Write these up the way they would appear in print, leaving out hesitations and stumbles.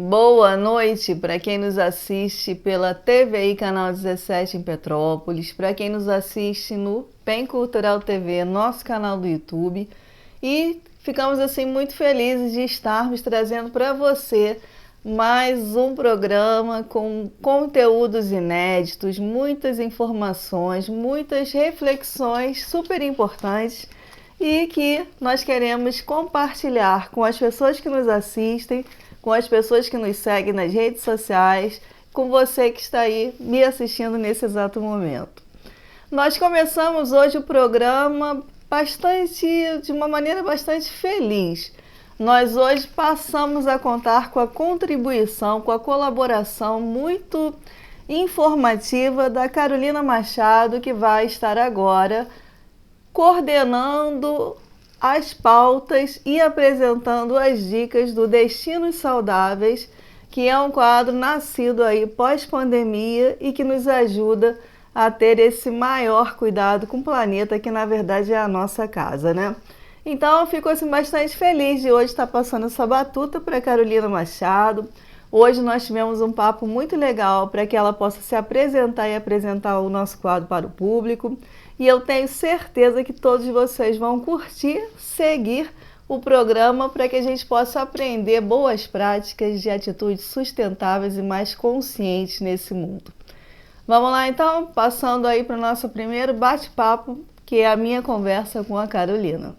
Boa noite para quem nos assiste pela TVI Canal 17 em Petrópolis, para quem nos assiste no PEN Cultural TV, nosso canal do YouTube. E ficamos assim muito felizes de estarmos trazendo para você mais um programa com conteúdos inéditos, muitas informações, muitas reflexões super importantes e que nós queremos compartilhar com as pessoas que nos assistem, com as pessoas que nos seguem nas redes sociais, com você que está aí me assistindo nesse exato momento. Nós começamos hoje o programa de uma maneira bastante feliz. Nós hoje passamos a contar com a contribuição, com a colaboração muito informativa da Carolina Machado, que vai estar agora coordenando as pautas e apresentando as dicas do Destinos Saudáveis, que é um quadro nascido aí pós-pandemia e que nos ajuda a ter esse maior cuidado com o planeta, que na verdade é a nossa casa, né? Então eu fico assim, bastante feliz de hoje estar passando essa batuta para Carolina Machado. Hoje nós tivemos um papo muito legal para que ela possa se apresentar e apresentar o nosso quadro para o público. E eu tenho certeza que todos vocês vão curtir, seguir o programa para que a gente possa aprender boas práticas de atitudes sustentáveis e mais conscientes nesse mundo. Vamos lá então, passando aí para o nosso primeiro bate-papo, que é a minha conversa com a Carolina.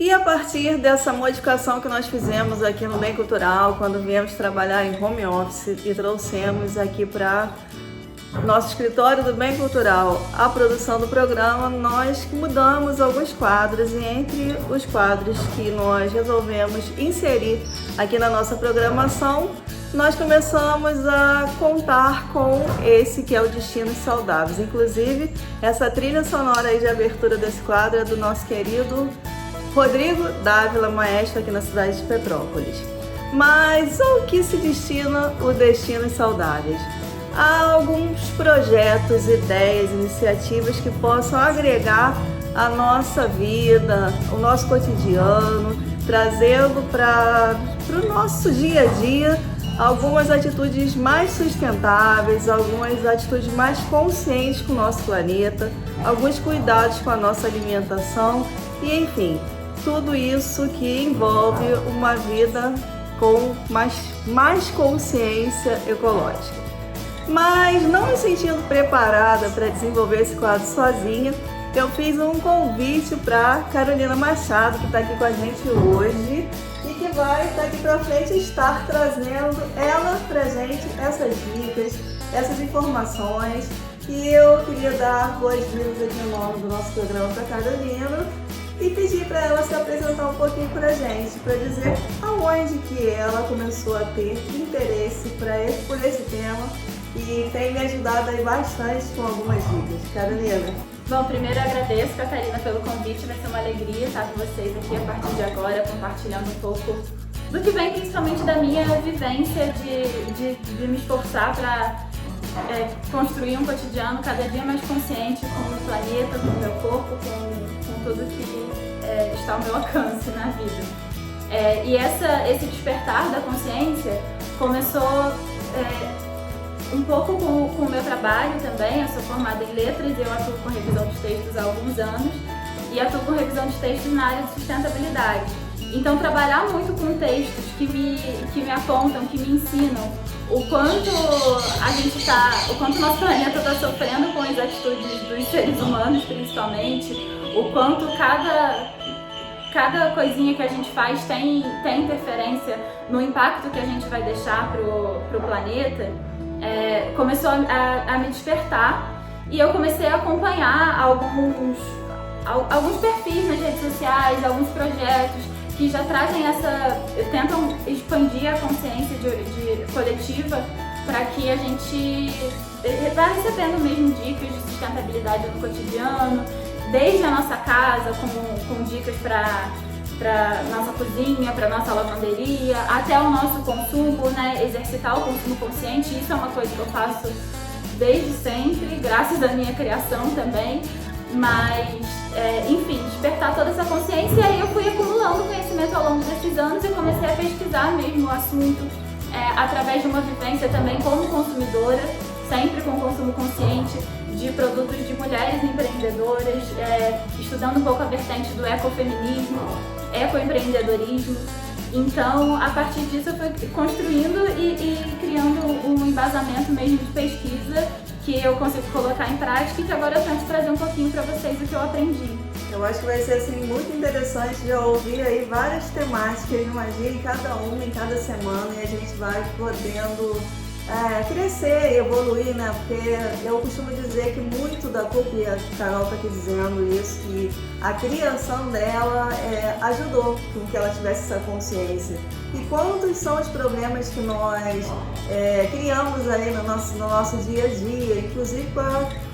E a partir dessa modificação que nós fizemos aqui no Bem Cultural, quando viemos trabalhar em home office e trouxemos aqui para nosso escritório do Bem Cultural a produção do programa, nós mudamos alguns quadros, e entre os quadros que nós resolvemos inserir aqui na nossa programação, nós começamos a contar com esse que é o Destinos Saudáveis. Inclusive, essa trilha sonora aí de abertura desse quadro é do nosso querido Rodrigo Dávila, maestro aqui na cidade de Petrópolis. Mas ao que se destina o Destinos Saudáveis? Há alguns projetos, ideias, iniciativas que possam agregar a nossa vida, o nosso cotidiano, trazendo para o nosso dia a dia algumas atitudes mais sustentáveis, algumas atitudes mais conscientes com o nosso planeta, alguns cuidados com a nossa alimentação e, enfim, tudo isso que envolve uma vida com mais consciência ecológica. Mas não me sentindo preparada para desenvolver esse quadro sozinha, eu fiz um convite para Carolina Machado, que está aqui com a gente hoje e que vai daqui para frente estar trazendo ela para a gente essas dicas, essas informações. E eu queria dar boas-vindas aqui no nome do nosso programa para Carolina e pedir para ela se apresentar um pouquinho para a gente, para dizer aonde que ela começou a ter interesse por esse tema e tem me ajudado aí bastante com algumas dicas. Carolina. Bom, primeiro eu agradeço, Catarina, pelo convite, vai ser uma alegria estar com vocês aqui a partir de agora, compartilhando um pouco do que vem principalmente da minha vivência de me esforçar para construir um cotidiano cada dia mais consciente com o planeta, com o meu corpo, com tudo que está ao meu alcance na vida. E esse despertar da consciência começou um pouco com o meu trabalho também. Eu sou formada em letras e eu atuo com revisão de textos há alguns anos e atuo com revisão de textos na área de sustentabilidade. Então trabalhar muito com textos que me apontam, que me ensinam o quanto o quanto nosso planeta está sofrendo com as atitudes dos seres humanos, principalmente, o quanto cada coisinha que a gente faz tem interferência no impacto que a gente vai deixar pro planeta, começou a me despertar e eu comecei a acompanhar alguns perfis nas redes sociais, alguns projetos que já trazem tentam expandir a consciência coletiva para que a gente vá recebendo mesmo dicas de sustentabilidade no cotidiano, desde a nossa casa, com dicas para nossa cozinha, para nossa lavanderia, até o nosso consumo, né? Exercitar o consumo consciente. Isso é uma coisa que eu faço desde sempre, graças à minha criação também. Mas, enfim, despertar toda essa consciência, e aí eu fui acumulando conhecimento ao longo desses anos e comecei a pesquisar mesmo o assunto através de uma vivência também como consumidora, sempre com consumo consciente de produtos de mulheres empreendedoras, estudando um pouco a vertente do ecofeminismo, ecoempreendedorismo. Então, a partir disso eu fui construindo e criando um embasamento mesmo de pesquisa que eu consigo colocar em prática e que agora eu tento trazer um pouquinho para vocês o que eu aprendi. Eu acho que vai ser assim, muito interessante já ouvir aí várias temáticas, imagine cada uma em cada semana, e a gente vai podendo crescer e evoluir, né? Porque eu costumo dizer que muito da culpa, e a Carol está aqui dizendo isso, que a criação dela ajudou com que ela tivesse essa consciência. E quantos são os problemas que nós criamos aí no nosso dia a dia, inclusive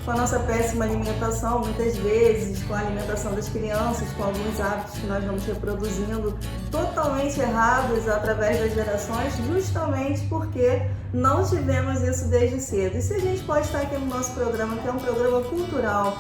com a nossa péssima alimentação, muitas vezes, com a alimentação das crianças, com alguns hábitos que nós vamos reproduzindo totalmente errados através das gerações, justamente porque não tivemos isso desde cedo. E se a gente pode estar aqui no nosso programa, que é um programa cultural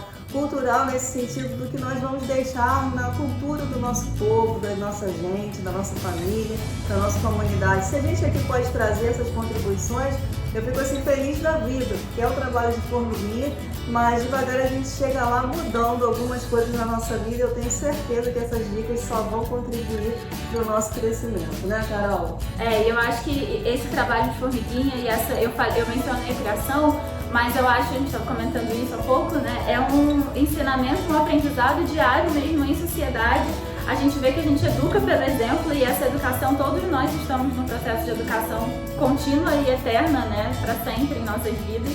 nesse sentido do que nós vamos deixar na cultura do nosso povo, da nossa gente, da nossa família, da nossa comunidade. Se a gente aqui pode trazer essas contribuições, eu fico assim feliz da vida, porque é o trabalho de formiguinha, mas devagar a gente chega lá mudando algumas coisas na nossa vida. Eu tenho certeza que essas dicas só vão contribuir para o nosso crescimento, né, Carol? Eu acho que esse trabalho de formiguinha e eu mencionei a criação, mas eu acho, a gente estava comentando isso há pouco, né? É um ensinamento, um aprendizado diário mesmo em sociedade. A gente vê que a gente educa pelo exemplo, e essa educação, todos nós estamos num processo de educação contínua e eterna, né? Para sempre em nossas vidas.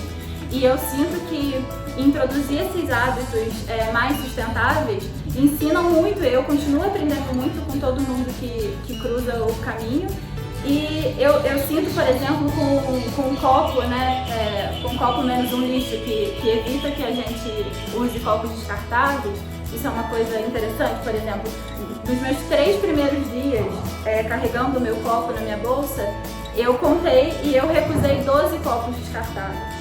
E eu sinto que introduzir esses hábitos mais sustentáveis ensinam muito. Eu continuo aprendendo muito com todo mundo que cruza o caminho. E eu sinto, por exemplo, com um copo, né, com um copo menos um lixo, que evita que a gente use copos descartáveis. Isso é uma coisa interessante. Por exemplo, nos meus 3 primeiros dias carregando o meu copo na minha bolsa, eu contei e eu recusei 12 copos descartáveis.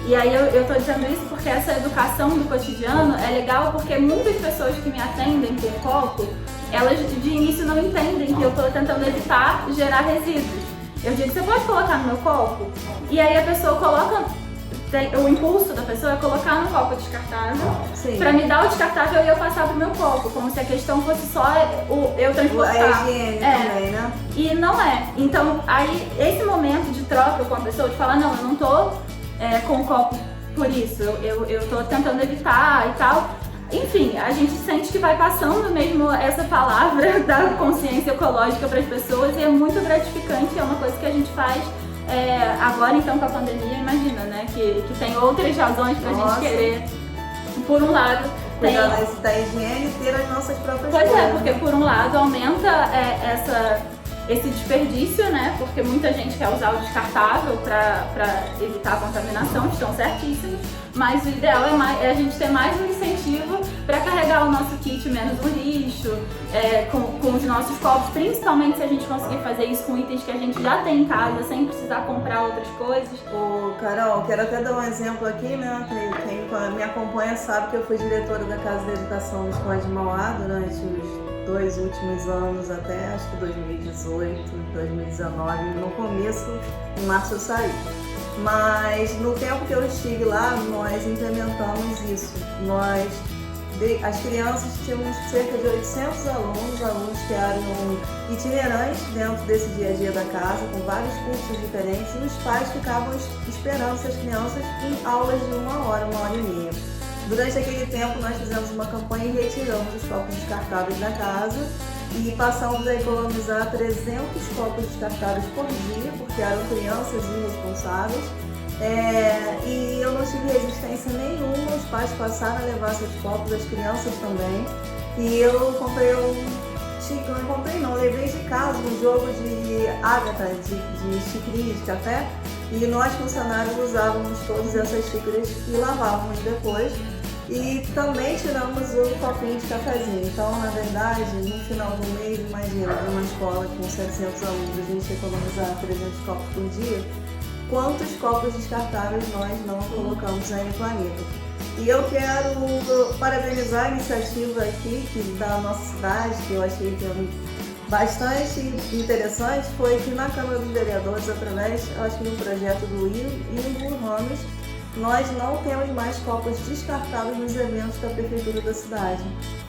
E aí eu tô dizendo isso porque essa educação do cotidiano é legal, porque muitas pessoas que me atendem com o copo, elas de início não entendem que eu tô tentando evitar gerar resíduos. Eu digo, você pode colocar no meu copo? E aí a pessoa coloca, o impulso da pessoa é colocar no copo descartável. Sim. Pra me dar o descartável e eu passar pro meu copo, como se a questão fosse só eu transportar. A higiene também, né? E não é. Então, aí, esse momento de troca com a pessoa, de falar, não, eu não tô com o copo por isso, eu tô tentando evitar e tal. Enfim, a gente sente que vai passando mesmo essa palavra da consciência ecológica para as pessoas, e é muito gratificante, é uma coisa que a gente faz agora então com a pandemia, imagina, né, que tem outras razões pra gente querer. Por um lado, cuidar da higiene e ter as nossas próprias coisas. Pois Porque por um lado aumenta esse desperdício, né? Porque muita gente quer usar o descartável para evitar a contaminação, estão certíssimos, mas o ideal é a gente ter mais um incentivo para carregar o nosso kit menos no lixo, com os nossos copos, principalmente se a gente conseguir fazer isso com itens que a gente já tem em casa, sem precisar comprar outras coisas. Ô, Carol, quero até dar um exemplo aqui, né? Quem me acompanha sabe que eu fui diretora da Casa de Educação do Escola de Mauá durante os 2 últimos anos, até acho que 2018, 2019, no começo, em março eu saí. Mas no tempo que eu estive lá, nós implementamos isso. As crianças tínhamos cerca de 800 alunos que eram itinerantes dentro desse dia a dia da casa, com vários cursos diferentes, e os pais ficavam esperando essas crianças em aulas de 1 hora, 1 hora e meia. Durante aquele tempo nós fizemos uma campanha e retiramos os copos descartáveis da casa e passamos a economizar 300 copos descartáveis por dia, porque eram crianças irresponsáveis. E eu não tive resistência nenhuma, os pais passaram a levar seus copos, as crianças também. E eu comprei um comprei não, levei de casa um jogo de ágata, de xicrinha de café, e nós funcionários usávamos todas essas xícaras e lavávamos depois. E também tiramos o copinho de cafezinho. Então, na verdade, no final do mês, imagina, numa escola com 700 alunos, a gente economizar 300 copos por dia, quantos copos descartáveis nós não colocamos aí no planeta. E eu quero parabenizar a iniciativa aqui da nossa cidade, que eu achei que é bastante interessante, foi que na Câmara dos Vereadores, através, acho que do projeto do Índio Ramos, nós não temos mais copos descartáveis nos eventos da Prefeitura da cidade.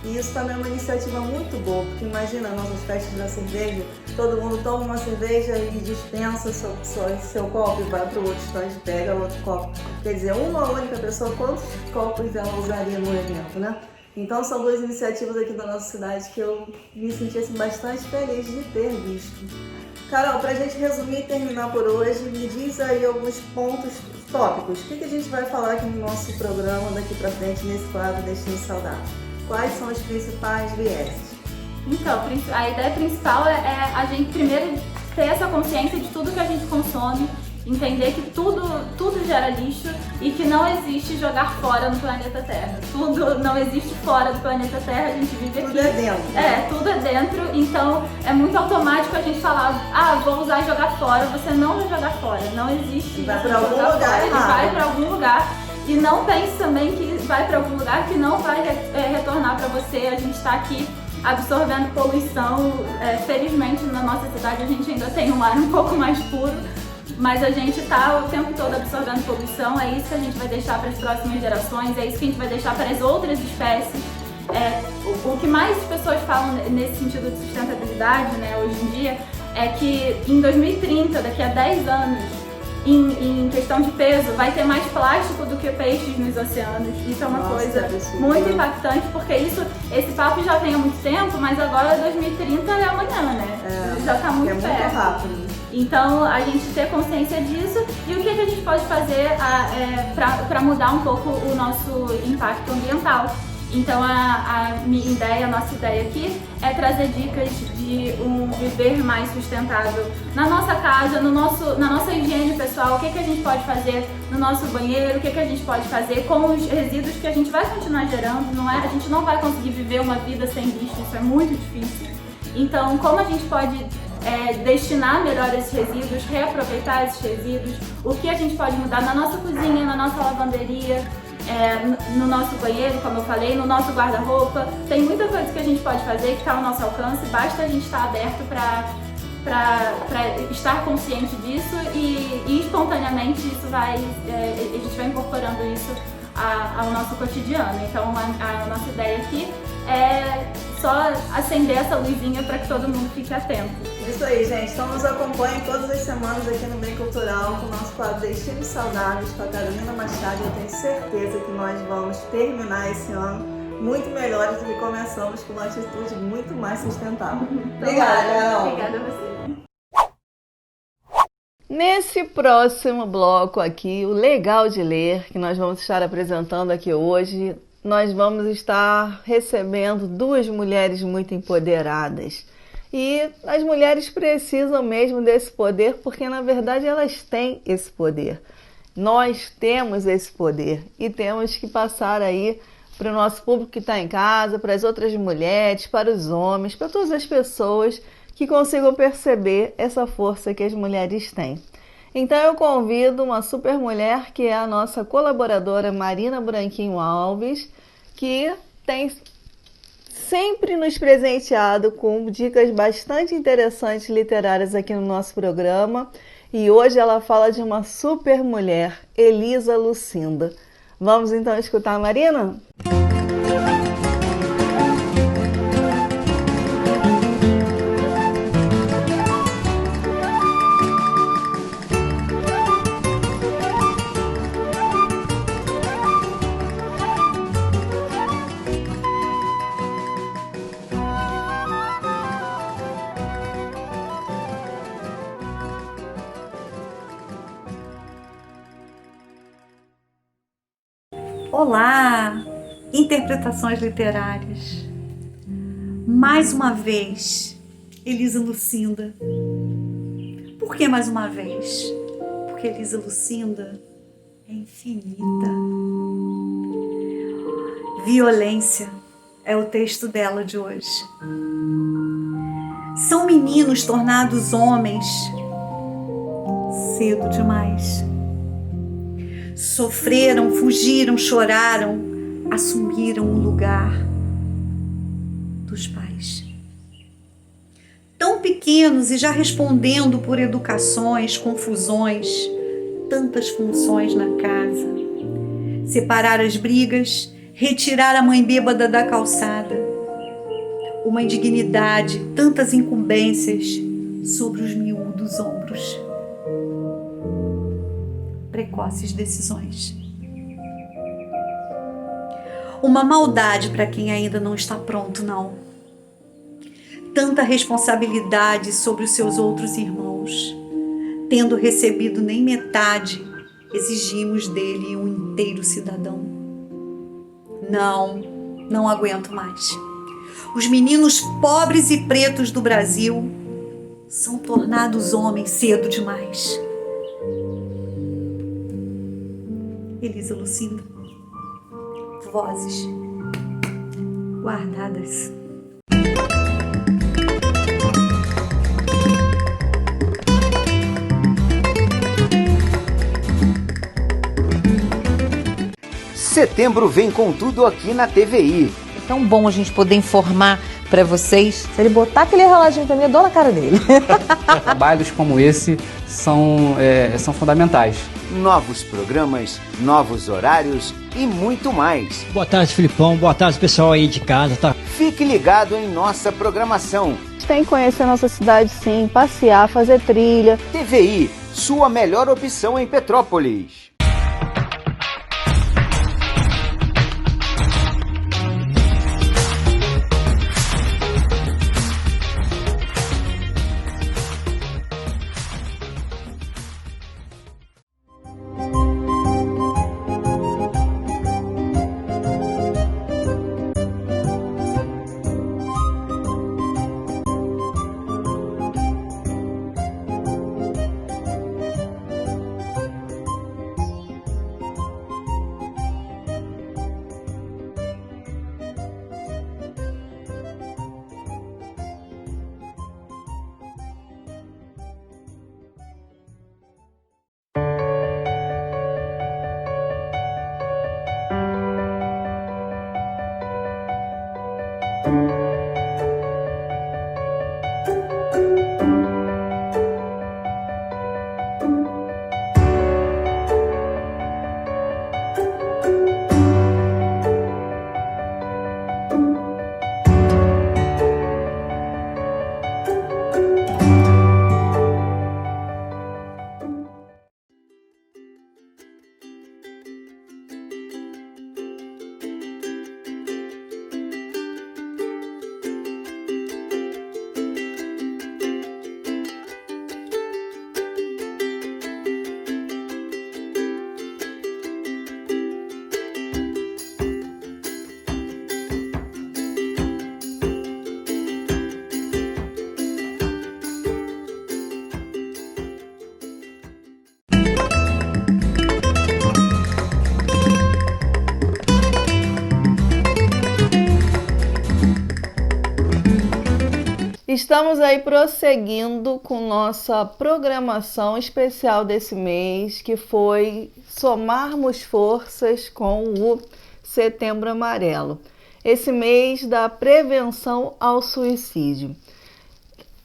E isso também é uma iniciativa muito boa, porque imagina nossas festas da cerveja, todo mundo toma uma cerveja e dispensa seu copo e vai para o outro stand e pega outro copo. Quer dizer, uma única pessoa, quantos copos ela usaria no evento, né? Então são duas iniciativas aqui da nossa cidade que eu me senti assim, bastante feliz de ter visto. Carol, para a gente resumir e terminar por hoje, me diz aí alguns pontos tópicos. O que a gente vai falar aqui no nosso programa daqui para frente nesse quadro Destino Saudável? Quais são os principais vieses? Então, a ideia principal é a gente primeiro ter essa consciência de tudo que a gente consome, entender que tudo gera lixo e que não existe jogar fora no planeta Terra. Tudo não existe fora do planeta Terra, a gente vive aqui. Tudo é dentro. É, tudo é dentro, então é muito automático a gente falar, vou usar e jogar fora. Você não vai jogar fora, não existe. Vai para algum lugar ele vai para algum lugar. E não pense também que vai para algum lugar que não vai retornar para você. A gente está aqui absorvendo poluição. Felizmente na nossa cidade a gente ainda tem um ar um pouco mais puro, mas a gente está o tempo todo absorvendo poluição. É isso que a gente vai deixar para as próximas gerações, é isso que a gente vai deixar para as outras espécies. O que mais as pessoas falam nesse sentido de sustentabilidade, né, hoje em dia, é que em 2030, daqui a 10 anos, em questão de peso, vai ter mais plástico do que peixes nos oceanos. Isso é uma coisa muito impactante, porque esse papo já vem há muito tempo, mas agora 2030 é amanhã, né? Já está muito perto. Muito rápido. Então, a gente ter consciência disso e o que a gente pode fazer para mudar um pouco o nosso impacto ambiental. Então, a nossa ideia aqui é trazer dicas de um viver mais sustentável na nossa casa, na nossa higiene pessoal, o que a gente pode fazer no nosso banheiro, o que a gente pode fazer com os resíduos que a gente vai continuar gerando. A gente não vai conseguir viver uma vida sem lixo, isso é muito difícil. Então, como a gente pode destinar melhor esses resíduos, reaproveitar esses resíduos, o que a gente pode mudar na nossa cozinha, na nossa lavanderia, no nosso banheiro, como eu falei, no nosso guarda-roupa. Tem muita coisa que a gente pode fazer que está ao nosso alcance, basta a gente estar aberto para estar consciente disso e espontaneamente a gente vai incorporando isso ao nosso cotidiano. Então a nossa ideia aqui é só acender essa luzinha para que todo mundo fique atento. Isso aí, gente. Então nos acompanhem todas as semanas aqui no Bem Cultural com o nosso quadro Destinos Saudáveis com a Carolina Machado. Eu tenho certeza que nós vamos terminar esse ano muito melhores do que começamos, com uma atitude muito mais sustentável. Obrigada, Carol. Obrigada a você. Nesse próximo bloco aqui, o Legal de Ler, que nós vamos estar apresentando aqui hoje, nós vamos estar recebendo duas mulheres muito empoderadas. E as mulheres precisam mesmo desse poder, porque na verdade elas têm esse poder. Nós temos esse poder e temos que passar aí para o nosso público que está em casa, para as outras mulheres, para os homens, para todas as pessoas que consigam perceber essa força que as mulheres têm. Então eu convido uma super mulher que é a nossa colaboradora Marina Branquinho Alves, que tem sempre nos presenteado com dicas bastante interessantes literárias aqui no nosso programa. E hoje ela fala de uma super mulher, Elisa Lucinda. Vamos então escutar a Marina? Olá, interpretações literárias. Mais uma vez, Elisa Lucinda. Por que mais uma vez? Porque Elisa Lucinda é infinita. Violência é o texto dela de hoje. São meninos tornados homens cedo demais. Sofreram, fugiram, choraram, assumiram o lugar dos pais. Tão pequenos e já respondendo por educações, confusões, tantas funções na casa. Separar as brigas, retirar a mãe bêbada da calçada. Uma indignidade, tantas incumbências sobre os miúdos ombros. Precoces decisões. Uma maldade para quem ainda não está pronto, não. Tanta responsabilidade sobre os seus outros irmãos. Tendo recebido nem metade, exigimos dele um inteiro cidadão. Não aguento mais. Os meninos pobres e pretos do Brasil são tornados homens cedo demais. Elisa Lucinda. Vozes guardadas. Setembro vem com tudo aqui na TVI. É tão bom a gente poder informar para vocês. Se ele botar aquele reloginho pra mim, eu dou na cara dele. Trabalhos como esse são fundamentais. Novos programas, novos horários e muito mais. Boa tarde, Filipão. Boa tarde, pessoal aí de casa, tá? Fique ligado em nossa programação. Tem que conhecer a nossa cidade, sim, passear, fazer trilha. TVI, sua melhor opção em Petrópolis. Estamos aí prosseguindo com nossa programação especial desse mês, que foi somarmos forças com o Setembro Amarelo. Esse mês da prevenção ao suicídio.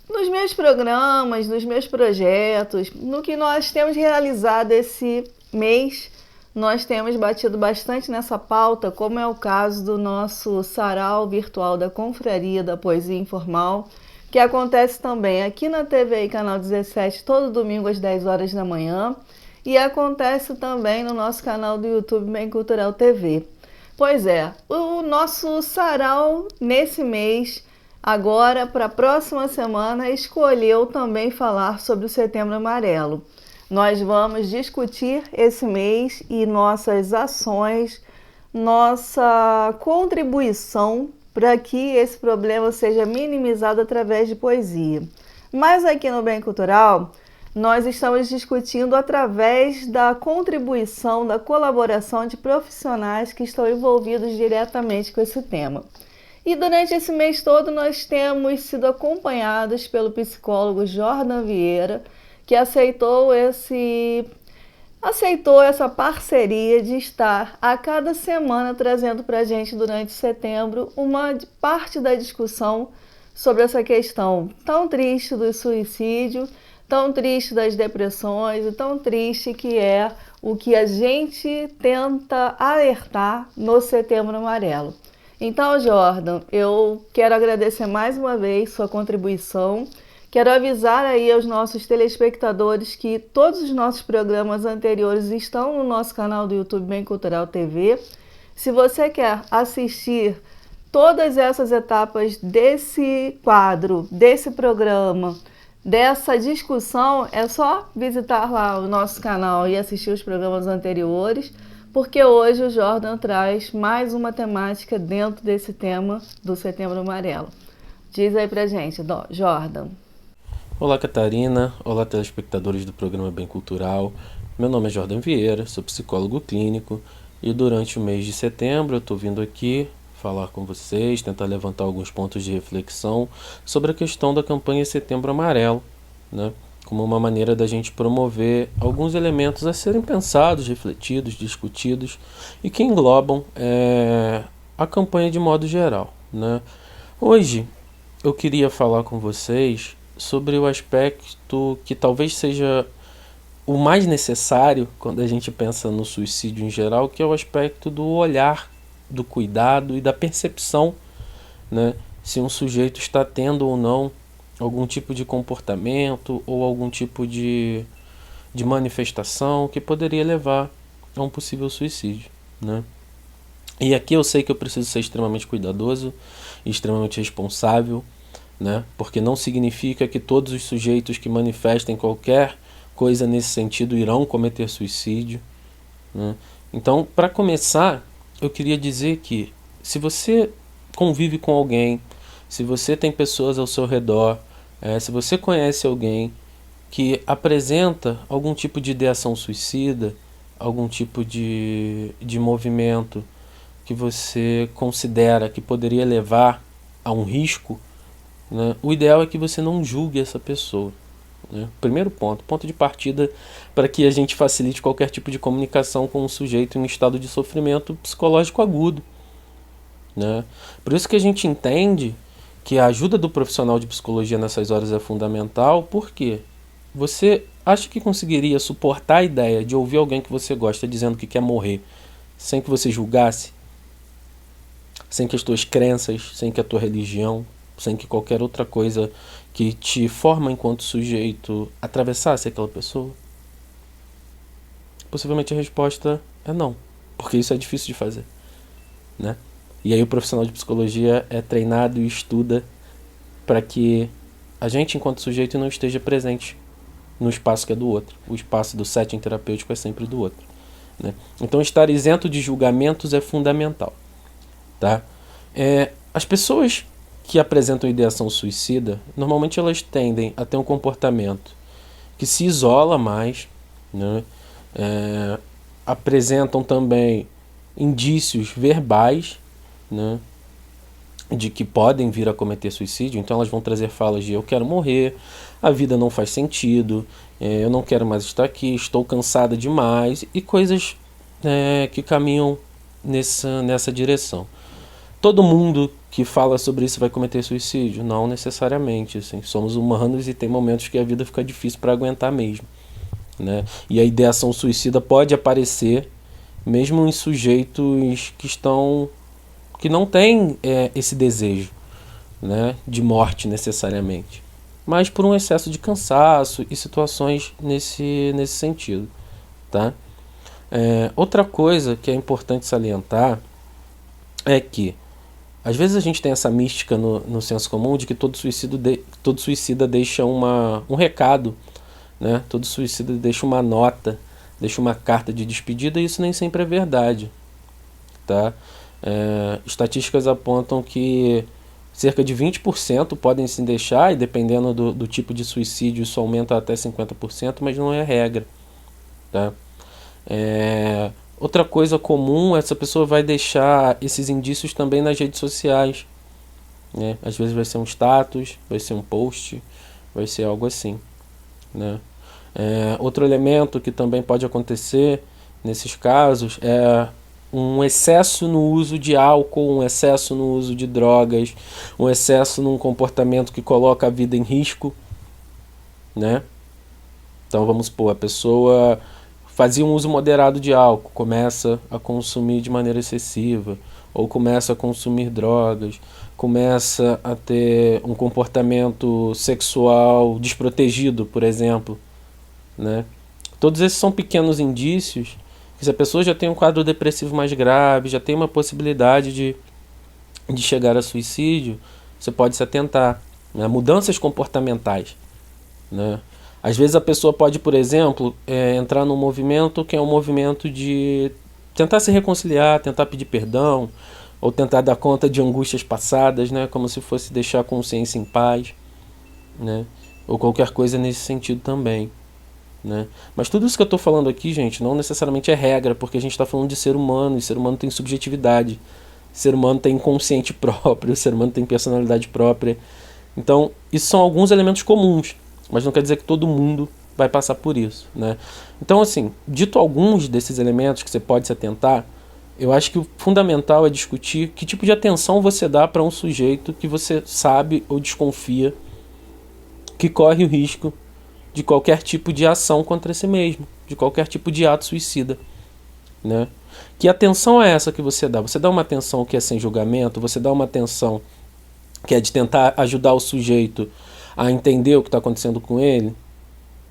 Nos meus programas, nos meus projetos, no que nós temos realizado esse mês, nós temos batido bastante nessa pauta, como é o caso do nosso sarau virtual da Confraria da Poesia Informal, que acontece também aqui na TVI Canal 17, todo domingo às 10 horas da manhã, e acontece também no nosso canal do YouTube Bem Cultural TV. Pois é, o nosso sarau nesse mês, agora para a próxima semana, escolheu também falar sobre o Setembro Amarelo. Nós vamos discutir esse mês e nossas ações, nossa contribuição para que esse problema seja minimizado através de poesia. Mas aqui no Bem Cultural, nós estamos discutindo através da contribuição, da colaboração de profissionais que estão envolvidos diretamente com esse tema. E durante esse mês todo nós temos sido acompanhados pelo psicólogo Jordan Vieira, que aceitou essa parceria de estar a cada semana trazendo para a gente durante setembro uma parte da discussão sobre essa questão tão triste do suicídio, tão triste das depressões e tão triste que é o que a gente tenta alertar no Setembro Amarelo. Então, Jordan, eu quero agradecer mais uma vez sua contribuição. Quero avisar aí aos nossos telespectadores que todos os nossos programas anteriores estão no nosso canal do YouTube Bem Cultural TV. Se você quer assistir todas essas etapas desse quadro, desse programa, dessa discussão, é só visitar lá o nosso canal e assistir os programas anteriores, porque hoje o Jordan traz mais uma temática dentro desse tema do Setembro Amarelo. Diz aí pra gente, Jordan. Olá, Catarina. Olá, telespectadores do programa Bem Cultural. Meu nome é Jordan Vieira, sou psicólogo clínico e durante o mês de setembro eu estou vindo aqui falar com vocês, tentar levantar alguns pontos de reflexão sobre a questão da campanha Setembro Amarelo, né? Como uma maneira da gente promover alguns elementos a serem pensados, refletidos, discutidos e que englobam a campanha de modo geral, né? Hoje eu queria falar com vocês sobre o aspecto que talvez seja o mais necessário quando a gente pensa no suicídio em geral, que é o aspecto do olhar, do cuidado e da percepção, né? Se um sujeito está tendo ou não algum tipo de comportamento ou algum tipo de manifestação que poderia levar a um possível suicídio, né? E aqui eu sei que eu preciso ser extremamente cuidadoso e extremamente responsável, né? Porque não significa que todos os sujeitos que manifestem qualquer coisa nesse sentido irão cometer suicídio, né? Então, para começar, eu queria dizer que se você convive com alguém, se você tem pessoas ao seu redor, se você conhece alguém que apresenta algum tipo de ideação suicida, algum tipo de movimento que você considera que poderia levar a um risco, né, o ideal é que você não julgue essa pessoa, né? Primeiro ponto de partida para que a gente facilite qualquer tipo de comunicação com um sujeito em um estado de sofrimento psicológico agudo, né? Por isso que a gente entende que a ajuda do profissional de psicologia nessas horas é fundamental. Porque você acha que conseguiria suportar a ideia de ouvir alguém que você gosta dizendo que quer morrer sem que você julgasse, sem que as tuas crenças, sem que a tua religião, sem que qualquer outra coisa que te forma enquanto sujeito atravessasse aquela pessoa? Possivelmente a resposta é não, porque isso é difícil de fazer, né? E aí o profissional de psicologia é treinado e estuda para que a gente, enquanto sujeito, não esteja presente no espaço que é do outro. O espaço do setting terapêutico é sempre do outro, né? Então estar isento de julgamentos é fundamental, tá? As pessoas que apresentam ideação suicida, normalmente elas tendem a ter um comportamento que se isola mais, né? Apresentam também indícios verbais, né, de que podem vir a cometer suicídio. Então elas vão trazer falas de eu quero morrer, a vida não faz sentido, eu não quero mais estar aqui, estou cansada demais, e coisas que caminham nessa direção. Todo mundo que fala sobre isso vai cometer suicídio? Não necessariamente, assim. Somos humanos e tem momentos que a vida fica difícil para aguentar mesmo, né? E a ideação suicida pode aparecer mesmo em sujeitos que não têm esse desejo, né, de morte necessariamente, mas por um excesso de cansaço e situações nesse sentido, tá? Outra coisa que é importante salientar é que às vezes a gente tem essa mística no senso comum de que todo suicida deixa um recado, né? Todo suicida deixa uma nota, deixa uma carta de despedida, e isso nem sempre é verdade, tá? Estatísticas apontam que cerca de 20% podem se deixar, e dependendo do tipo de suicídio, isso aumenta até 50%, mas não é regra. Tá? Outra coisa comum, essa pessoa vai deixar esses indícios também nas redes sociais. Né? Às vezes vai ser um status, vai ser um post, vai ser algo assim. Né? Outro elemento que também pode acontecer nesses casos é um excesso no uso de álcool, um excesso no uso de drogas, um excesso num comportamento que coloca a vida em risco. Né? Então vamos supor, a pessoa fazia um uso moderado de álcool, começa a consumir de maneira excessiva, ou começa a consumir drogas, começa a ter um comportamento sexual desprotegido, por exemplo. Né? Todos esses são pequenos indícios que, se a pessoa já tem um quadro depressivo mais grave, já tem uma possibilidade de chegar a suicídio, você pode se atentar. Né? Mudanças comportamentais. Né? Às vezes a pessoa pode, por exemplo, entrar num movimento que é um movimento de tentar se reconciliar, tentar pedir perdão, ou tentar dar conta de angústias passadas, né? Como se fosse deixar a consciência em paz, né? Ou qualquer coisa nesse sentido também. Né? Mas tudo isso que eu estou falando aqui, gente, não necessariamente é regra, porque a gente está falando de ser humano, e ser humano tem subjetividade, ser humano tem inconsciente próprio, ser humano tem personalidade própria. Então, isso são alguns elementos comuns, mas não quer dizer que todo mundo vai passar por isso. Né? Então, assim, dito alguns desses elementos que você pode se atentar, eu acho que o fundamental é discutir que tipo de atenção você dá para um sujeito que você sabe ou desconfia que corre o risco de qualquer tipo de ação contra si mesmo, de qualquer tipo de ato suicida. Né? Que atenção é essa que você dá? Você dá uma atenção que é sem julgamento? Você dá uma atenção que é de tentar ajudar o sujeito a entender o que está acontecendo com ele?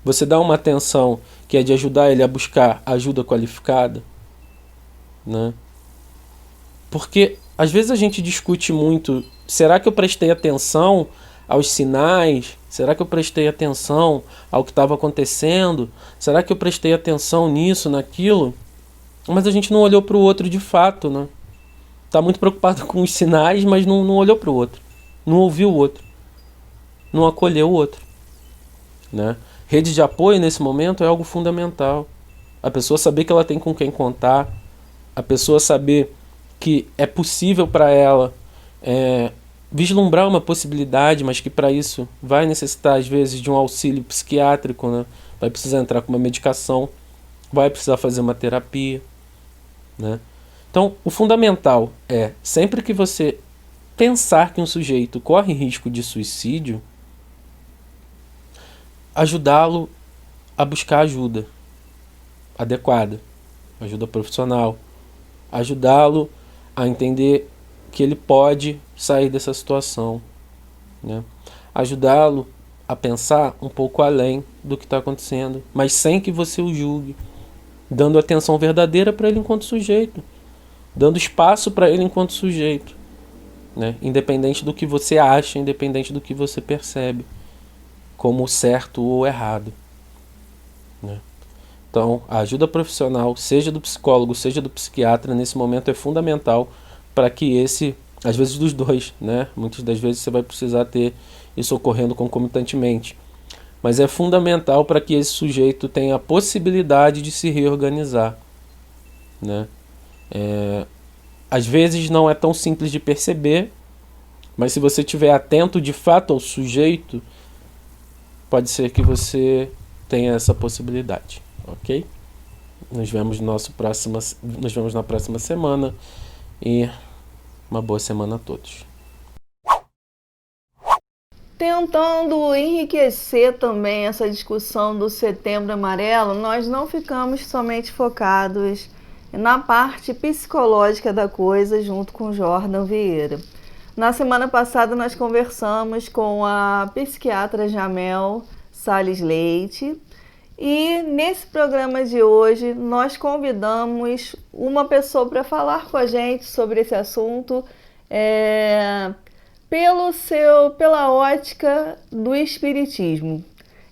Você dá uma atenção que é de ajudar ele a buscar ajuda qualificada? Né? Porque às vezes a gente discute muito, será que eu prestei atenção aos sinais? Será que eu prestei atenção ao que estava acontecendo? Será que eu prestei atenção nisso, naquilo? Mas a gente não olhou para o outro de fato, né? Está muito preocupado com os sinais, mas não olhou para o outro. Não ouviu o outro. Não acolheu o outro. Né? Rede de apoio nesse momento é algo fundamental. A pessoa saber que ela tem com quem contar. A pessoa saber que é possível para ela vislumbrar uma possibilidade, mas que para isso vai necessitar às vezes de um auxílio psiquiátrico, né? Vai precisar entrar com uma medicação, vai precisar fazer uma terapia. Né? Então, o fundamental é, sempre que você pensar que um sujeito corre risco de suicídio, ajudá-lo a buscar ajuda adequada, ajuda profissional, ajudá-lo a entender que ele pode sair dessa situação, né? Ajudá-lo a pensar um pouco além do que está acontecendo, mas sem que você o julgue, dando atenção verdadeira para ele enquanto sujeito, dando espaço para ele enquanto sujeito, né? Independente do que você acha, independente do que você percebe como certo ou errado, né? Então, a ajuda profissional, seja do psicólogo, seja do psiquiatra, nesse momento é fundamental para que às vezes dos dois, né? Muitas das vezes você vai precisar ter isso ocorrendo concomitantemente. Mas é fundamental para que esse sujeito tenha a possibilidade de se reorganizar, né? Às vezes não é tão simples de perceber, mas se você estiver atento de fato ao sujeito, pode ser que você tenha essa possibilidade, ok? Nos vemos na próxima semana e uma boa semana a todos. Tentando enriquecer também essa discussão do Setembro Amarelo, nós não ficamos somente focados na parte psicológica da coisa junto com Jordan Vieira. Na semana passada nós conversamos com a psiquiatra Jamel Salles Leite e nesse programa de hoje nós convidamos uma pessoa para falar com a gente sobre esse assunto pela ótica do espiritismo.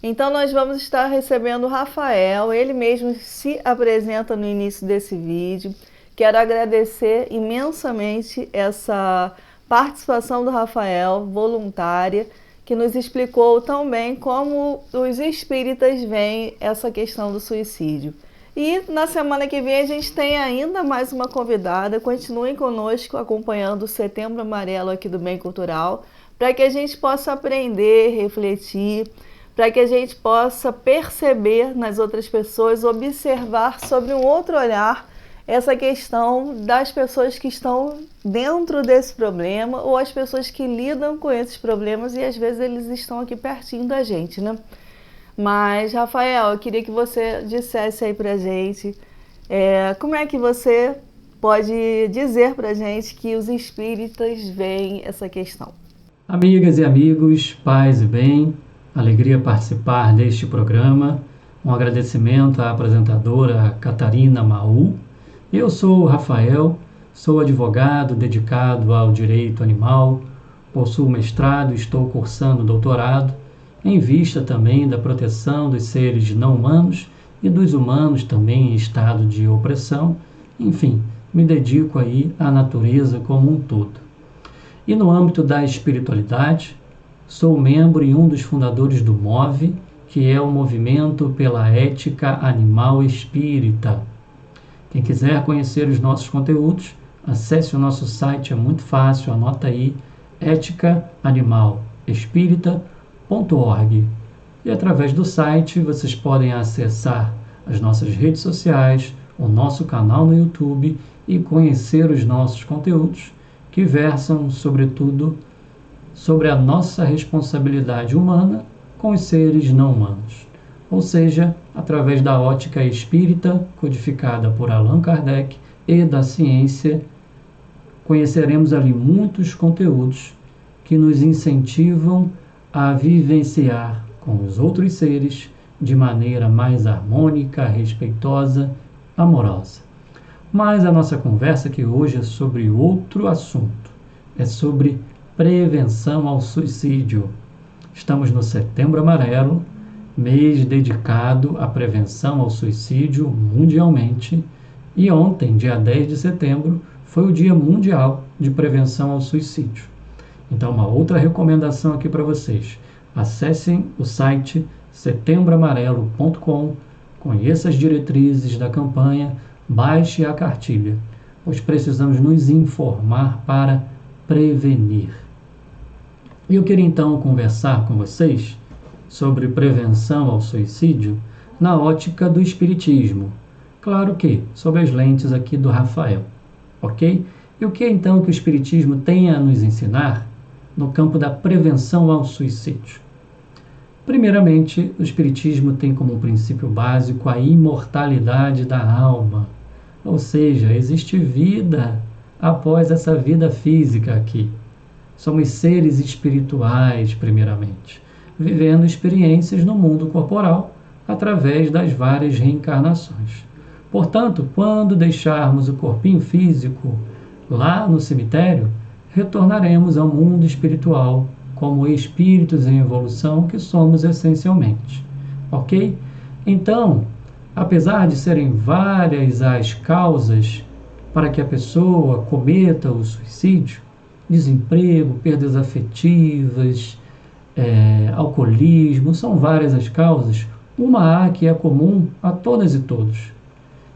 Então nós vamos estar recebendo o Rafael, ele mesmo se apresenta no início desse vídeo, Quero agradecer imensamente essa participação do Rafael, voluntária, que nos explicou tão bem como os espíritas veem essa questão do suicídio. E na semana que vem a gente tem ainda mais uma convidada. Continuem conosco acompanhando o Setembro Amarelo aqui do Bem Cultural, para que a gente possa aprender, refletir, para que a gente possa perceber nas outras pessoas, observar sobre um outro olhar essa questão das pessoas que estão dentro desse problema ou as pessoas que lidam com esses problemas e às vezes eles estão aqui pertinho da gente, né? Mas, Rafael, eu queria que você dissesse aí pra gente como é que você pode dizer pra gente que os espíritas veem essa questão. Amigas e amigos, paz e bem, alegria participar deste programa. Um agradecimento à apresentadora Catarina Maú. Eu sou o Rafael, sou advogado dedicado ao direito animal, possuo mestrado e estou cursando doutorado, em vista também da proteção dos seres não humanos e dos humanos também em estado de opressão. Enfim, me dedico aí à natureza como um todo. E no âmbito da espiritualidade, sou membro e um dos fundadores do MOVE, que é o Movimento pela Ética Animal Espírita. Quem quiser conhecer os nossos conteúdos, acesse o nosso site, é muito fácil, anota aí, eticaanimalespírita.org. E através do site vocês podem acessar as nossas redes sociais, o nosso canal no YouTube e conhecer os nossos conteúdos que versam, sobretudo, sobre a nossa responsabilidade humana com os seres não humanos. Ou seja, através da ótica espírita, codificada por Allan Kardec, e da ciência, conheceremos ali muitos conteúdos que nos incentivam a vivenciar com os outros seres de maneira mais harmônica, respeitosa, amorosa. Mas a nossa conversa aqui hoje é sobre outro assunto, é sobre prevenção ao suicídio. Estamos no Setembro Amarelo, mês dedicado à prevenção ao suicídio mundialmente, e ontem, dia 10 de setembro, foi o Dia Mundial de Prevenção ao Suicídio. Então, uma outra recomendação aqui para vocês. Acessem o site setembroamarelo.com, conheça as diretrizes da campanha, baixe a cartilha, pois precisamos nos informar para prevenir. E eu queria então conversar com vocês sobre prevenção ao suicídio na ótica do espiritismo. Claro que sob as lentes aqui do Rafael, ok? E o que então que o espiritismo tem a nos ensinar no campo da prevenção ao suicídio? Primeiramente, o espiritismo tem como princípio básico a imortalidade da alma, ou seja, existe vida após essa vida física aqui. Somos seres espirituais, primeiramente, vivendo experiências no mundo corporal através das várias reencarnações. Portanto, quando deixarmos o corpinho físico lá no cemitério, retornaremos ao mundo espiritual como espíritos em evolução que somos essencialmente. Ok? Então, apesar de serem várias as causas para que a pessoa cometa o suicídio, desemprego, perdas afetivas, alcoolismo, são várias as causas, uma há que é comum a todas e todos,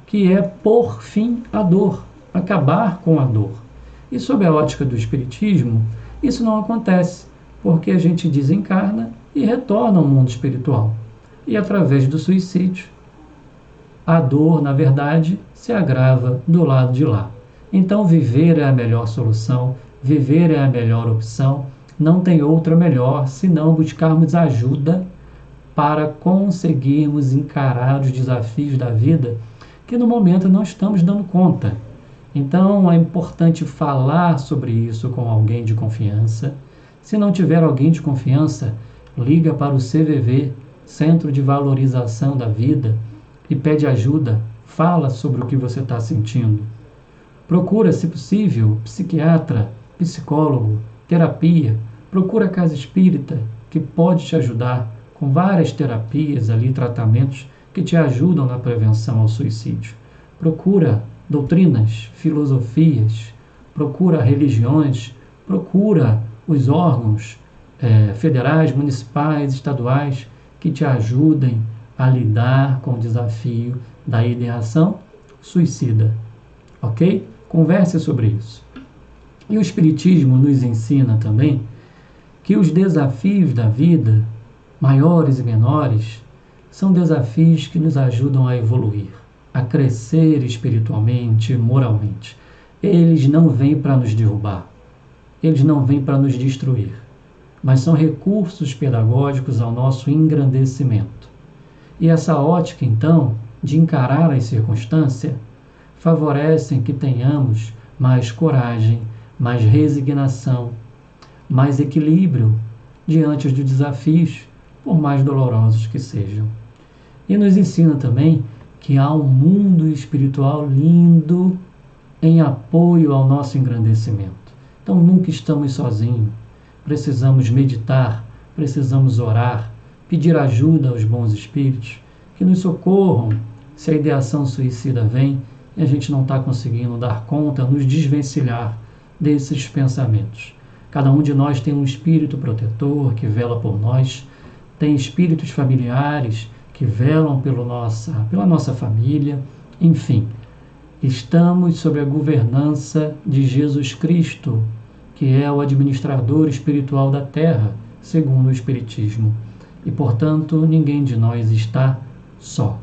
que é pôr fim à dor, acabar com a dor. E sob a ótica do espiritismo, isso não acontece, porque a gente desencarna e retorna ao mundo espiritual. E através do suicídio, a dor, na verdade, se agrava do lado de lá. Então, viver é a melhor solução, viver é a melhor opção, não tem outra melhor senão buscarmos ajuda para conseguirmos encarar os desafios da vida que no momento não estamos dando conta. Então é importante falar sobre isso com alguém de confiança. Se não tiver alguém de confiança, liga para o CVV, Centro de Valorização da Vida, e pede ajuda, fala sobre o que você está sentindo. Procura, se possível, psiquiatra, psicólogo, terapia, procura a casa espírita, que pode te ajudar com várias terapias ali, tratamentos que te ajudam na prevenção ao suicídio. Procura doutrinas, filosofias, procura religiões, procura os órgãos federais, municipais, estaduais que te ajudem a lidar com o desafio da ideação suicida. Ok? Converse sobre isso. E o Espiritismo nos ensina também que os desafios da vida, maiores e menores, são desafios que nos ajudam a evoluir, a crescer espiritualmente, moralmente. Eles não vêm para nos derrubar, eles não vêm para nos destruir, mas são recursos pedagógicos ao nosso engrandecimento. E essa ótica, então, de encarar as circunstâncias, favorecem que tenhamos mais coragem, mais resignação, mais equilíbrio diante dos desafios, por mais dolorosos que sejam. E nos ensina também que há um mundo espiritual lindo em apoio ao nosso engrandecimento. Então nunca estamos sozinhos. Precisamos meditar, precisamos orar, pedir ajuda aos bons espíritos que nos socorram se a ideação suicida vem e a gente não está conseguindo dar conta, nos desvencilhar desses pensamentos. Cada um de nós tem um espírito protetor que vela por nós, tem espíritos familiares que velam pela nossa família, enfim. Estamos sob a governança de Jesus Cristo, que é o administrador espiritual da Terra, segundo o Espiritismo. E, portanto, ninguém de nós está só.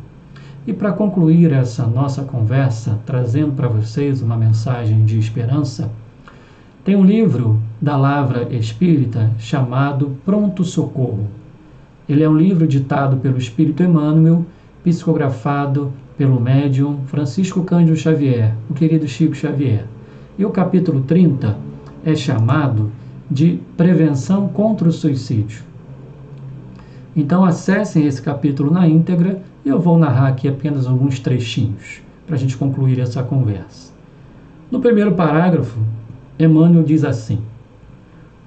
E para concluir essa nossa conversa, trazendo para vocês uma mensagem de esperança, tem um livro da Lavra Espírita chamado Pronto Socorro. Ele é um livro ditado pelo Espírito Emmanuel, psicografado pelo médium Francisco Cândido Xavier, o querido Chico Xavier. E o capítulo 30 é chamado de Prevenção contra o Suicídio. Então acessem esse capítulo na íntegra e eu vou narrar aqui apenas alguns trechinhos para a gente concluir essa conversa. No primeiro parágrafo, Emmanuel diz assim: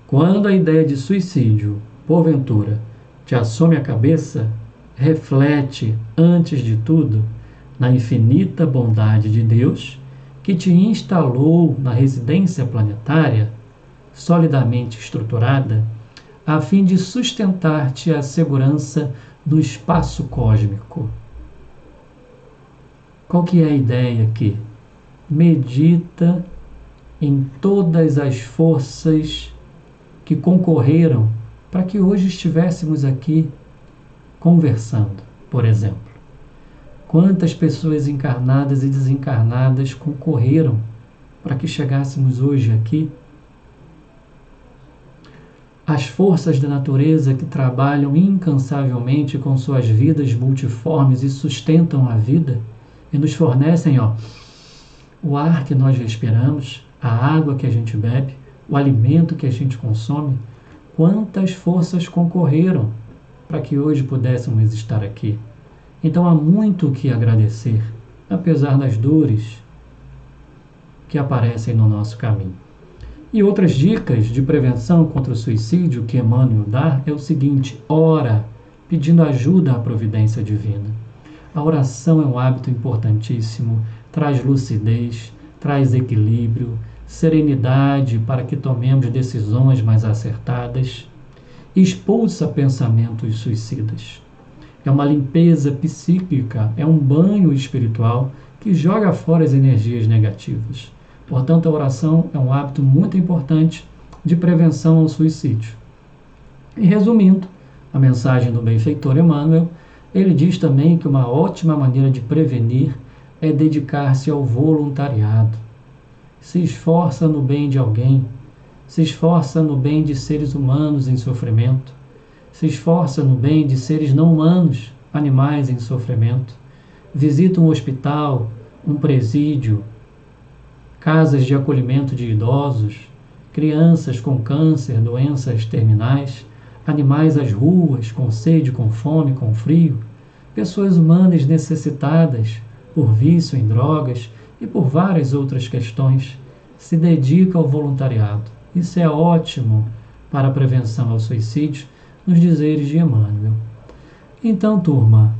quando a ideia de suicídio, porventura, te assome a cabeça, reflete, antes de tudo, na infinita bondade de Deus que te instalou na residência planetária, solidamente estruturada, a fim de sustentar-te a segurança do espaço cósmico. Qual que é a ideia aqui? Medita em todas as forças que concorreram para que hoje estivéssemos aqui conversando, por exemplo. Quantas pessoas encarnadas e desencarnadas concorreram para que chegássemos hoje aqui? As forças da natureza que trabalham incansavelmente com suas vidas multiformes e sustentam a vida e nos fornecem o ar que nós respiramos, a água que a gente bebe, o alimento que a gente consome. Quantas forças concorreram para que hoje pudéssemos estar aqui? Então há muito o que agradecer, apesar das dores que aparecem no nosso caminho. E outras dicas de prevenção contra o suicídio que Emmanuel dá é o seguinte: ora, pedindo ajuda à providência divina. A oração é um hábito importantíssimo, traz lucidez, traz equilíbrio, serenidade para que tomemos decisões mais acertadas, expulsa pensamentos suicidas. É uma limpeza psíquica, é um banho espiritual que joga fora as energias negativas. Portanto, a oração é um hábito muito importante de prevenção ao suicídio. E resumindo a mensagem do benfeitor Emmanuel, ele diz também que uma ótima maneira de prevenir é dedicar-se ao voluntariado. Se esforça no bem de alguém, se esforça no bem de seres humanos em sofrimento, se esforça no bem de seres não humanos, animais em sofrimento, visita um hospital, um presídio, casas de acolhimento de idosos, crianças com câncer, doenças terminais, animais às ruas, com sede, com fome, com frio, pessoas humanas necessitadas por vício em drogas e por várias outras questões. Se dedica ao voluntariado. Isso é ótimo para a prevenção ao suicídio, nos dizeres de Emmanuel. Então, turma,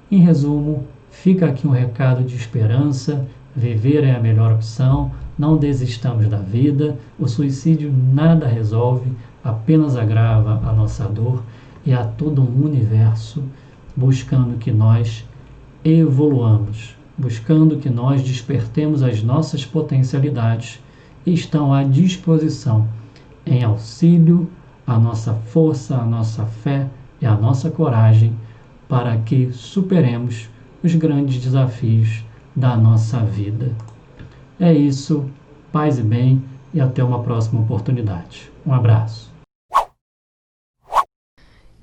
em resumo, fica aqui um recado de esperança, Viver é a melhor opção, não desistamos da vida, o suicídio nada resolve, apenas agrava a nossa dor e há todo um universo buscando que nós evoluamos, buscando que nós despertemos as nossas potencialidades e estão à disposição em auxílio à nossa força, à nossa fé e à nossa coragem para que superemos os grandes desafios da nossa vida. É isso, paz e bem, e até uma próxima oportunidade. Um abraço.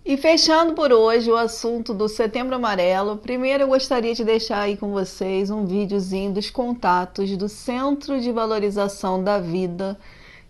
E fechando por hoje o assunto do Setembro Amarelo, primeiro eu gostaria de deixar aí com vocês um videozinho dos contatos do Centro de Valorização da Vida,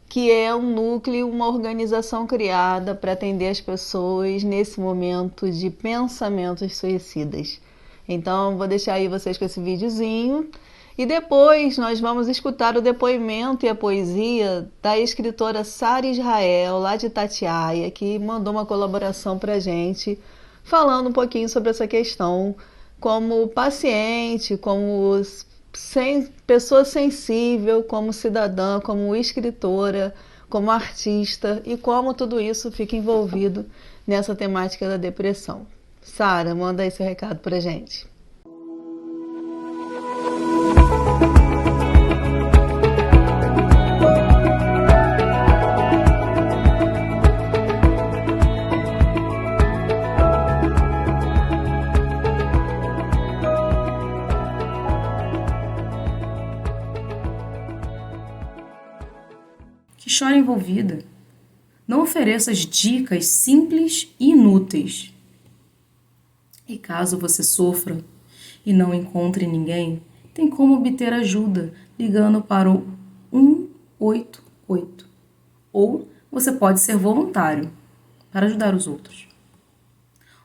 que é um núcleo, uma organização criada para atender as pessoas nesse momento de pensamentos suicidas. Então, vou deixar aí vocês com esse videozinho. E depois nós vamos escutar o depoimento e a poesia da escritora Sara Israel, lá de Itatiaia, que mandou uma colaboração para a gente, falando um pouquinho sobre essa questão como paciente, como pessoa sensível, como cidadã, como escritora, como artista e como tudo isso fica envolvido nessa temática da depressão. Sara, manda aí seu recado para a gente. Que chora envolvida. Não ofereças dicas simples e inúteis. E caso você sofra e não encontre ninguém, tem como obter ajuda ligando para o 188. Ou você pode ser voluntário para ajudar os outros.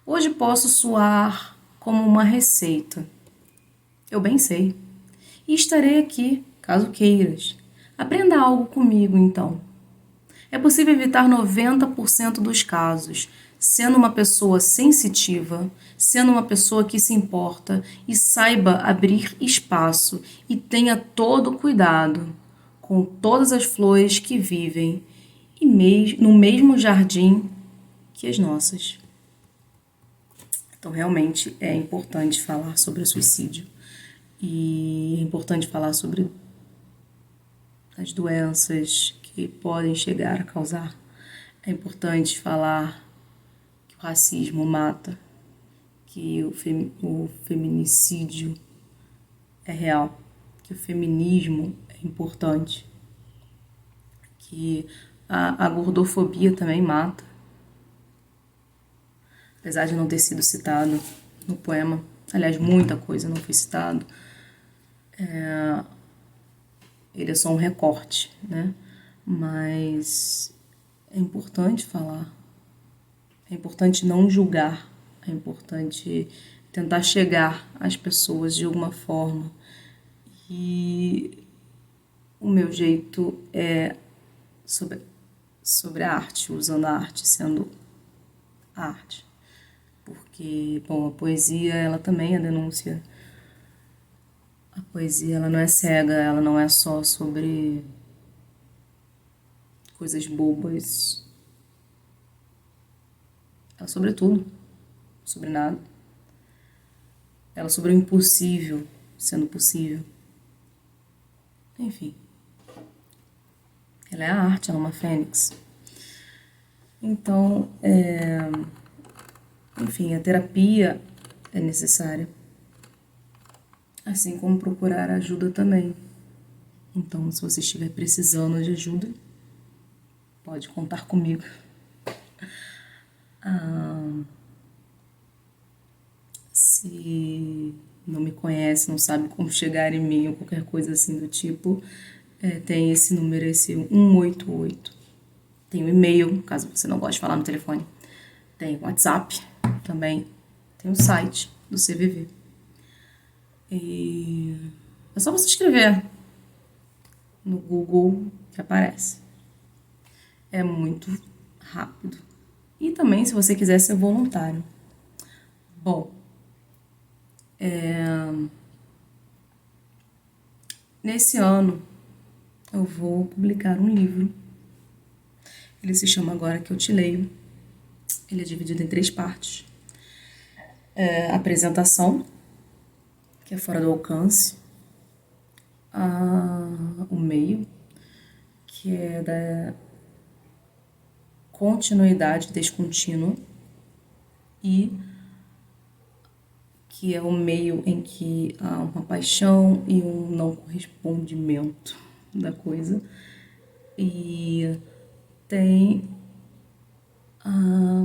Hoje posso soar como uma receita. Eu bem sei. E estarei aqui, caso queiras. Aprenda algo comigo, então. É possível evitar 90% dos casos, sendo uma pessoa sensitiva, sendo uma pessoa que se importa e saiba abrir espaço e tenha todo o cuidado com todas as flores que vivem e no mesmo jardim que as nossas. Então, realmente é importante falar sobre o suicídio e é importante falar sobre as doenças que podem chegar a causar. É importante falar que o racismo mata, que o feminicídio é real, que o feminismo é importante, que a gordofobia também mata. Apesar de não ter sido citado no poema, aliás, muita coisa não foi citado, ele é só um recorte, né? Mas é importante falar, é importante não julgar, é importante tentar chegar às pessoas de alguma forma. E o meu jeito é sobre a arte, usando a arte, sendo a arte. Porque, bom, a poesia, ela também é denúncia. A poesia, ela não é cega, ela não é só sobre coisas bobas. Ela é sobre tudo, sobre nada. Ela é sobre o impossível sendo possível. Enfim. Ela é a arte, ela é uma fênix. Então, enfim, a terapia é necessária. Assim como procurar ajuda também. Então, se você estiver precisando de ajuda, pode contar comigo. Se não me conhece, não sabe como chegar em mim ou qualquer coisa assim do tipo, tem esse número, esse 188. Tem o e-mail, caso você não goste de falar no telefone. Tem o WhatsApp também. Tem o site do CVV. E é só você escrever no Google que aparece. É muito rápido. E também, se você quiser ser voluntário. Bom, Nesse ano, eu vou publicar um livro. Ele se chama Agora Que Eu Te Leio. Ele é dividido em 3 partes. A apresentação, que é fora do alcance. O meio, que é da continuidade descontínua. E que é o meio em que há uma paixão e um não correspondimento da coisa. E tem a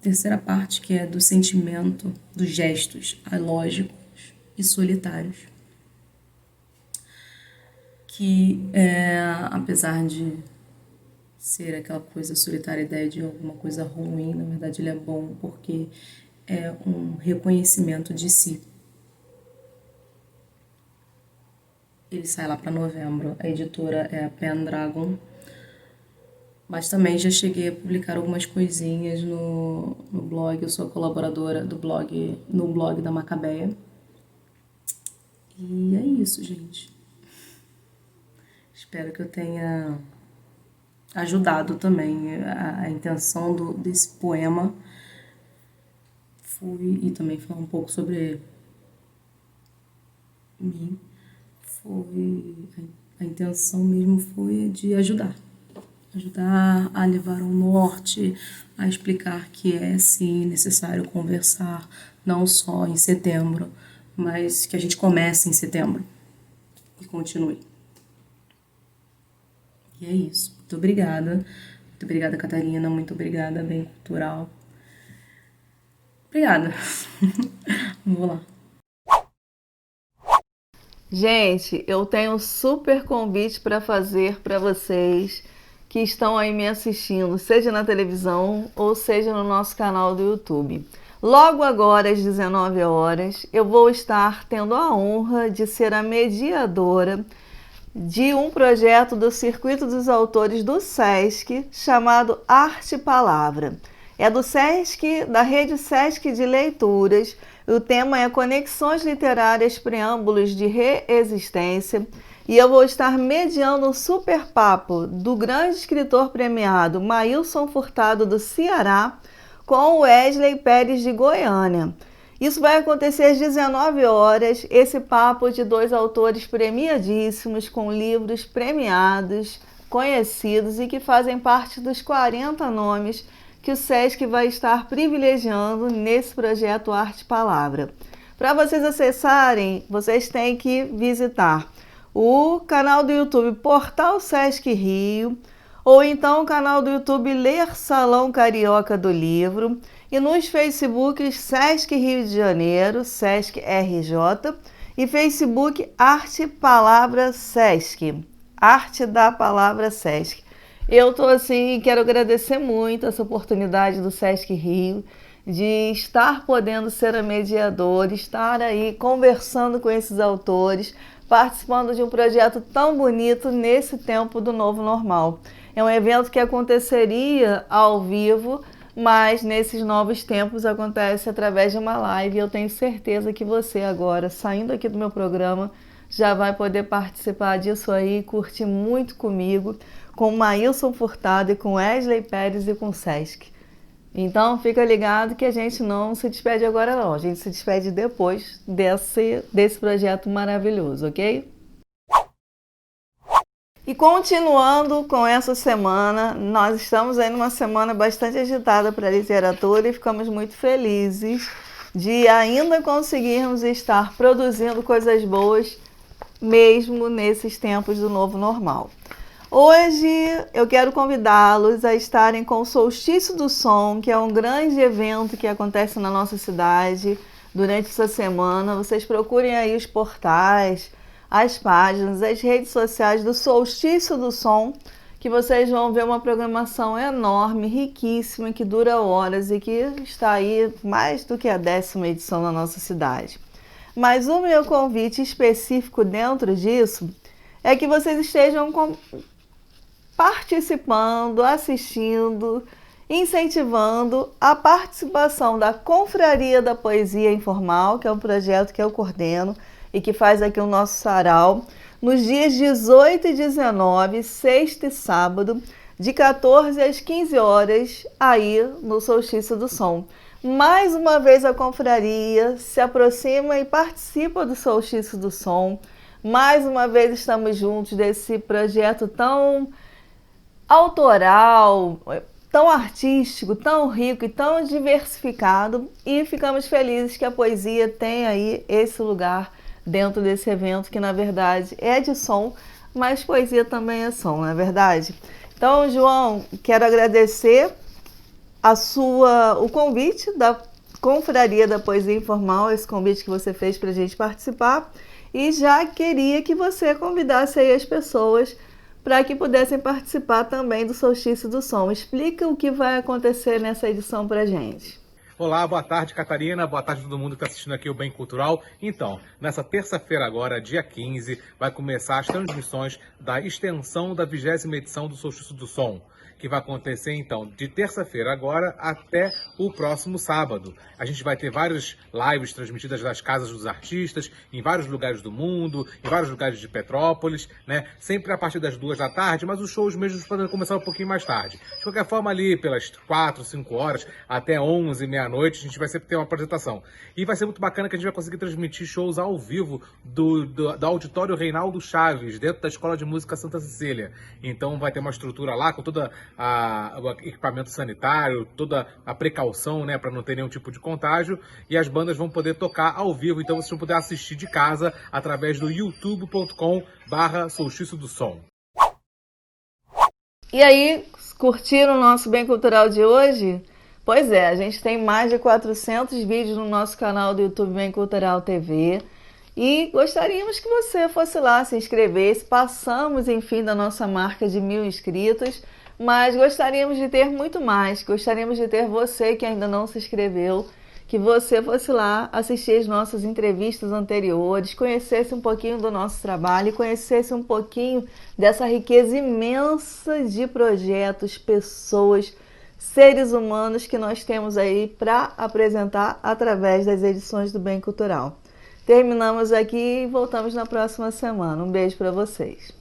terceira parte, que é do sentimento, dos gestos alógicos e solitários. Que, apesar de ser aquela coisa solitária, a ideia de alguma coisa ruim, na verdade ele é bom porque é um reconhecimento de si. Ele sai lá para novembro. A editora é a Pendragon. Mas também já cheguei a publicar algumas coisinhas no blog. Eu sou colaboradora do blog, no blog da Macabeia. E é isso, gente. Espero que eu tenha ajudado também. A intenção desse poema e também falar um pouco sobre mim. A intenção mesmo foi de ajudar a levar ao norte, a explicar que é sim necessário conversar, não só em setembro, mas que a gente comece em setembro e continue. E é isso. Muito obrigada. Muito obrigada, Catarina. Muito obrigada, Bem Cultural. Obrigada. Vou lá. Gente, eu tenho um super convite para fazer para vocês que estão aí me assistindo, seja na televisão ou seja no nosso canal do YouTube. Logo agora, às 19 horas, eu vou estar tendo a honra de ser a mediadora de um projeto do Circuito dos Autores do SESC, chamado Arte Palavra. É do SESC, da rede SESC de Leituras. O tema é Conexões Literárias, Preâmbulos de Reexistência. E eu vou estar mediando um super papo do grande escritor premiado Maílson Furtado, do Ceará, com o Wesley Pérez, de Goiânia. Isso vai acontecer às 19 horas, esse papo de 2 autores premiadíssimos, com livros premiados, conhecidos e que fazem parte dos 40 nomes que o SESC vai estar privilegiando nesse projeto Arte Palavra. Para vocês acessarem, vocês têm que visitar o canal do YouTube Portal SESC Rio, ou então o canal do YouTube Ler Salão Carioca do Livro, e nos Facebooks SESC Rio de Janeiro, SESC RJ, e Facebook Arte Palavra SESC, Arte da Palavra SESC. Eu estou assim, quero agradecer muito essa oportunidade do SESC Rio, de estar podendo ser a mediadora, estar aí conversando com esses autores, participando de um projeto tão bonito nesse tempo do novo normal. É um evento que aconteceria ao vivo, mas nesses novos tempos acontece através de uma live. Eu tenho certeza que você agora, saindo aqui do meu programa, já vai poder participar disso aí, curtir muito comigo, com o Maílson Furtado e com Wesley Pérez e com o SESC. Então fica ligado que a gente não se despede agora não, a gente se despede depois desse projeto maravilhoso, ok? E continuando com essa semana, nós estamos aí numa semana bastante agitada para a literatura e ficamos muito felizes de ainda conseguirmos estar produzindo coisas boas, mesmo nesses tempos do novo normal. Hoje eu quero convidá-los a estarem com o Solstício do Som, que é um grande evento que acontece na nossa cidade durante essa semana. Vocês procurem aí os portais, as páginas, as redes sociais do Solstício do Som, que vocês vão ver uma programação enorme, riquíssima, que dura horas e que está aí mais do que a 10ª edição na nossa cidade. Mas o meu convite específico dentro disso é que vocês estejam participando, assistindo, incentivando a participação da Confraria da Poesia Informal, que é um projeto que eu coordeno e que faz aqui o nosso sarau, nos dias 18 e 19, sexta e sábado, de 14 às 15 horas, aí no Solstício do Som. Mais uma vez a confraria se aproxima e participa do Solstício do Som. Mais uma vez estamos juntos desse projeto tão autoral, tão artístico, tão rico e tão diversificado, e ficamos felizes que a poesia tem aí esse lugar dentro desse evento, que na verdade é de som, mas poesia também é som, não é verdade? Então, João, quero agradecer o convite da Confraria da Poesia Informal, esse convite que você fez para a gente participar, e já queria que você convidasse aí as pessoas para que pudessem participar também do Solstício do Som. Explica o que vai acontecer nessa edição para a gente. Olá, boa tarde, Catarina. Boa tarde a todo mundo que está assistindo aqui o Bem Cultural. Então, nessa terça-feira agora, dia 15, vai começar as transmissões da extensão da 20ª edição do Solstício do Som, que vai acontecer, então, de terça-feira agora até o próximo sábado. A gente vai ter várias lives transmitidas das casas dos artistas, em vários lugares do mundo, em vários lugares de Petrópolis, né? Sempre a partir das 2 da tarde, mas os shows mesmo podem começar um pouquinho mais tarde. De qualquer forma, ali pelas 4, 5 horas, até 11, meia-noite, a gente vai sempre ter uma apresentação. E vai ser muito bacana que a gente vai conseguir transmitir shows ao vivo do Auditório Reinaldo Chaves, dentro da Escola de Música Santa Cecília. Então vai ter uma estrutura lá com toda o equipamento sanitário, toda a precaução, né, para não ter nenhum tipo de contágio, e as bandas vão poder tocar ao vivo, então vocês vão poder assistir de casa através do youtube.com/Solstício do Som. E aí, curtiram o nosso Bem Cultural de hoje? Pois é, a gente tem mais de 400 vídeos no nosso canal do YouTube Bem Cultural TV, e gostaríamos que você fosse lá, se inscrevesse. Passamos, enfim, da nossa marca de 1000 inscritos, mas gostaríamos de ter muito mais. Gostaríamos de ter você que ainda não se inscreveu, que você fosse lá assistir as nossas entrevistas anteriores, conhecesse um pouquinho do nosso trabalho e conhecesse um pouquinho dessa riqueza imensa de projetos, pessoas, seres humanos que nós temos aí para apresentar através das edições do Bem Cultural. Terminamos aqui e voltamos na próxima semana. Um beijo para vocês.